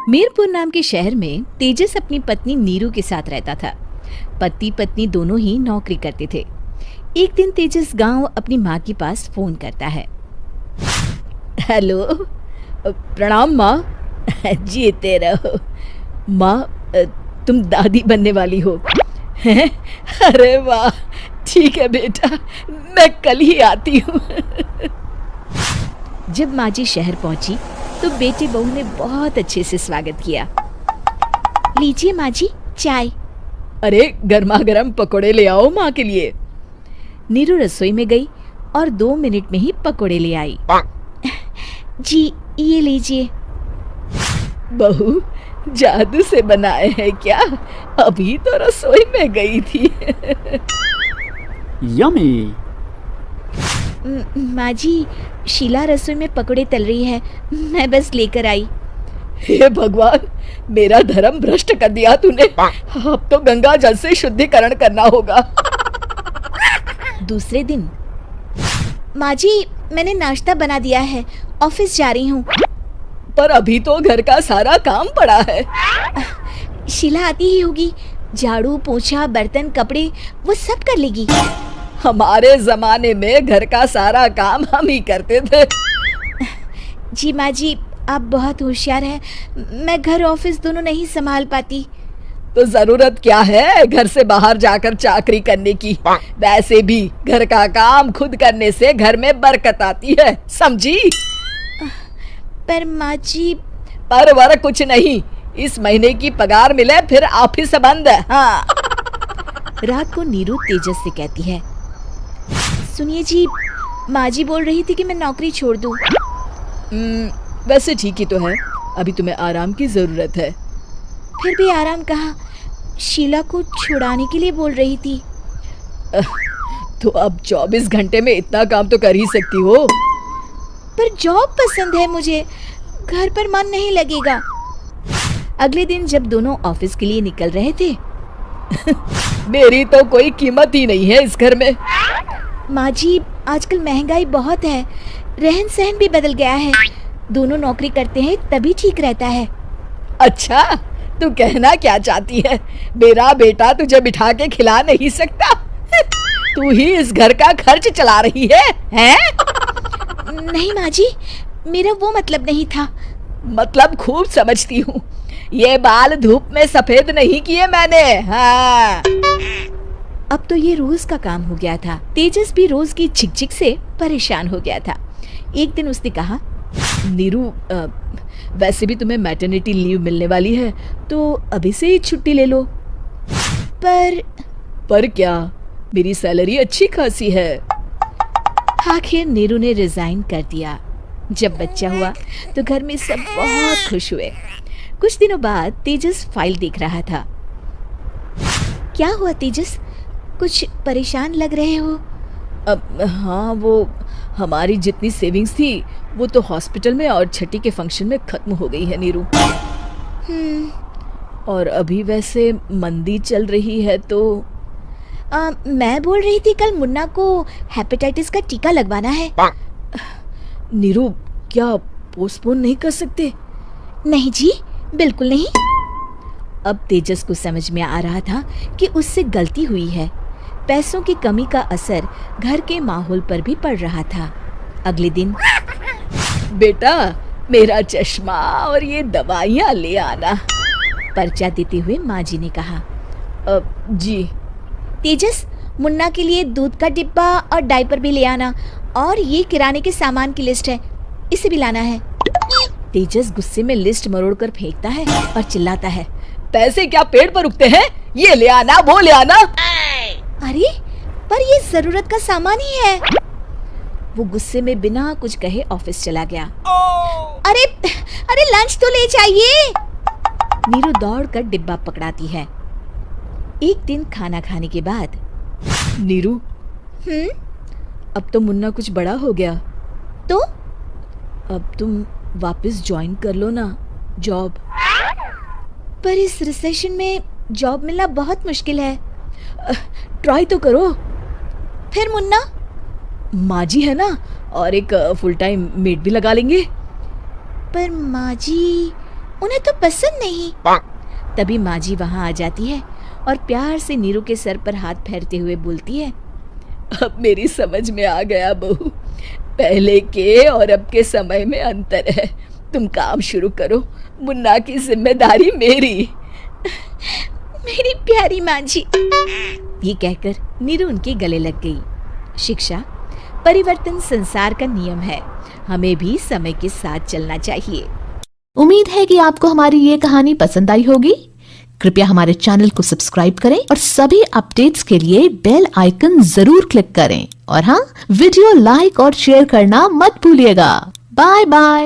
मीरपुर नाम के शहर में तेजस अपनी पत्नी नीरू के साथ रहता था। पति पत्नी दोनों ही नौकरी करते थे। एक दिन तेजस गांव अपनी माँ के पास फोन करता है। हेलो, प्रणाम माँ। जीते रहो माँ, तुम दादी बनने वाली हो। हैं? अरे वाह, ठीक है बेटा, मैं कल ही आती हूँ। जब माँ जी शहर पहुंची तो बेटे बहू ने बहुत अच्छे से स्वागत किया। लीजिए माँ जी, चाय। अरे गर्मा गर्म पकोड़े ले आओ माँ के लिए। नीरू रसोई में गई और 2 मिनट में ही पकोड़े ले आई। जी ये लीजिए। बहू, जादू से बनाए हैं क्या? अभी तो रसोई में गई थी। यम्मी। माँ जी, शीला रसोई में पकोड़े तल रही है, मैं बस लेकर आई। हे भगवान, मेरा धर्म भ्रष्ट कर दिया तूने। अब तो गंगा जल से शुद्धिकरण करना होगा। दूसरे दिन, माँ जी मैंने नाश्ता बना दिया है, ऑफिस जा रही हूँ। पर अभी तो घर का सारा काम पड़ा है। शीला आती ही होगी, झाड़ू पोछा बर्तन कपड़े वो सब कर लेगी। हमारे जमाने में घर का सारा काम हम ही करते थे। जी माँ जी, आप बहुत होशियार हैं, मैं घर ऑफिस दोनों नहीं संभाल पाती। तो जरूरत क्या है घर से बाहर जाकर चाकरी करने की? वैसे भी घर का काम खुद करने से घर में बरकत आती है, समझी? पर माँ जी। पर वर कुछ नहीं, इस महीने की पगार मिले फिर ऑफिस बंद। हाँ। रात को नीरू तेजस से कहती है, सुनिए जी, माँ जी बोल रही थी कि मैं नौकरी छोड़ दूं। वैसे ठीक ही तो है, अभी तुम्हें आराम की जरूरत है। फिर भी आराम कहाँ, शीला को छुड़ाने के लिए बोल रही थी। तो अब 24 घंटे में इतना काम तो कर ही सकती हो। पर जॉब पसंद है मुझे, घर पर मन नहीं लगेगा। अगले दिन जब दोनों ऑफिस के लिए निकल रहे थे, मेरी तो कोई कीमत ही नहीं है इस घर में। माँ जी, आजकल महंगाई बहुत है, रहन सहन भी बदल गया है, दोनों नौकरी करते हैं तभी ठीक रहता है। अच्छा, तू कहना क्या चाहती है? मेरा बेटा तुझे बिठा के खिला नहीं सकता? तू ही इस घर का खर्च चला रही है, हैं? नहीं माँ जी, मेरा वो मतलब नहीं था। मतलब खूब समझती हूँ, ये बाल धूप में सफेद नहीं किए मैंने। हाँ। अब तो ये रोज का काम हो गया था। तेजस भी रोज की झिकझिक से परेशान हो गया था। एक दिन उसने कहा, नीरू, वैसे भी तुम्हें मैटरनिटी लीव मिलने वाली है, तो अभी से ही छुट्टी ले लो। पर क्या, मेरी सैलरी अच्छी खासी है। आखिर नीरू ने रिजाइन कर दिया। जब बच्चा हुआ तो घर में सब बहुत खुश हुए। कुछ दिनों बाद तेजस फाइल देख रहा था। क्या हुआ तेजस, कुछ परेशान लग रहे हो? हाँ, वो हमारी जितनी सेविंग्स थी वो तो हॉस्पिटल में और छठी के फंक्शन में खत्म हो गई है नीरू। और अभी वैसे मंदी चल रही है तो मैं बोल रही थी कल मुन्ना को हेपेटाइटिस का टीका लगवाना है। नीरू, क्या पोस्टपोन नहीं कर सकते? नहीं जी, बिल्कुल नहीं। अब तेजस को समझ में आ रहा था कि उससे गलती हुई है। पैसों की कमी का असर घर के माहौल पर भी पड़ रहा था। अगले दिन, बेटा मेरा चश्मा और ये दवाइयाँ ले आना, पर्चा देते हुए माँ जी ने कहा। जी। तेजस, मुन्ना के लिए दूध का डिब्बा और डायपर भी ले आना, और ये किराने के सामान की लिस्ट है, इसे भी लाना है। तेजस गुस्से में लिस्ट मरोड़ कर फेंकता है और चिल्लाता है, पैसे क्या पेड़ पर उगते हैं? ये ले आना, वो ले आना। अरे पर ये जरूरत का सामान ही है। वो गुस्से में बिना कुछ कहे ऑफिस चला गया। अरे अरे लंच तो ले जाइए। नीरू दौड़कर डिब्बा पकड़ाती है। एक दिन खाना खाने के बाद, नीरू, अब तो मुन्ना कुछ बड़ा हो गया, तो अब तुम वापस ज्वाइन कर लो ना जॉब। पर इस रिसेशन में जॉब मिलना बहुत मुश्किल है। ट्राई तो करो। फिर मुन्ना? माँ जी है ना, और एक फुल टाइम मेड भी लगा लेंगे। पर माँ जी, उन्हें तो पसंद नहीं। तभी माँ जी वहाँ आ जाती है और प्यार से नीरू के सर पर हाथ फेरते हुए बोलती है, अब मेरी समझ में आ गया बहू, पहले के और अब के समय में अंतर है। तुम काम शुरू करो, मुन्ना की जिम्मेदारी मेरी। मेरी प्यारी माँ जी। ये कहकर नीरू उनके गले लग गई। शिक्षा, परिवर्तन संसार का नियम है, हमें भी समय के साथ चलना चाहिए। उम्मीद है कि आपको हमारी ये कहानी पसंद आई होगी। कृपया हमारे चैनल को सब्सक्राइब करें और सभी अपडेट्स के लिए बेल आइकन जरूर क्लिक करें। और हाँ, वीडियो लाइक और शेयर करना मत भूलिएगा। Bye bye.